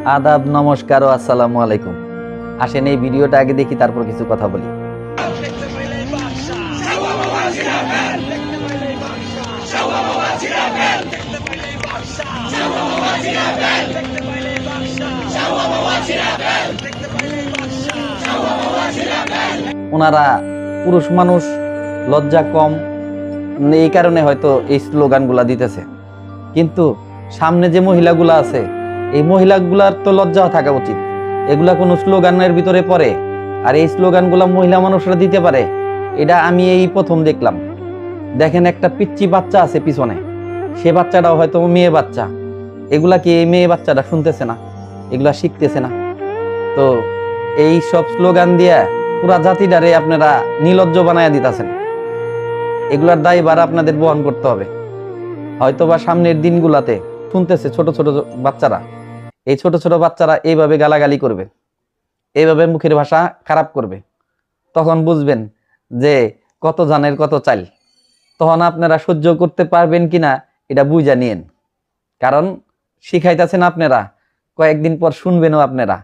आदाब नमस्कार ও আসসালামু আলাইকুম। আসেন এই ভিডিওটা আগে দেখি তারপর কিছু কথা বলি। ওনারা পুরুষ মানুষ, লজ্জা কম, এই কারণে হয়তো এই স্লোগানগুলা দিতেছে। কিন্তু সামনে যে মহিলাগুলা আছে, এই মহিলাগুলার তো লজ্জা থাকা উচিত। এগুলা কোনো স্লোগানের ভিতরে পড়ে? আর এই স্লোগানগুলা মহিলা মানুষরা দিতে পারে? এটা আমি এই প্রথম দেখলাম। দেখেন, একটা পিচ্চি বাচ্চা আছে পিছনে, সে বাচ্চাটাও হয়তো মেয়ে বাচ্চা। এগুলা কি এই মেয়ে বাচ্চাটা শুনতেছে না? এগুলা শিখতেছে না? তো এই সব স্লোগান দিয়া পুরা জাতিটারে আপনারা নির্লজ্জ বানায়া দিতেছেন। এগুলার দায়ভার আপনাদের বহন করতে হবে। হয়তোবা সামনের দিনগুলাতে শুনতেছে ছোট ছোট বাচ্চারা, এই ছোট ছোট বাচ্চারা এইভাবে গালাগালি করবে, এইভাবে মুখের ভাষা খারাপ করবে, তখন বুঝবেন যে কত জানের কত চাল। তখন আপনারা সহ্য করতে পারবেন কিনা এটা বুঝা নিয়েন। কারণ শিখাইতেছেন আপনারা, কয়েকদিন পর শুনবেনও আপনারা।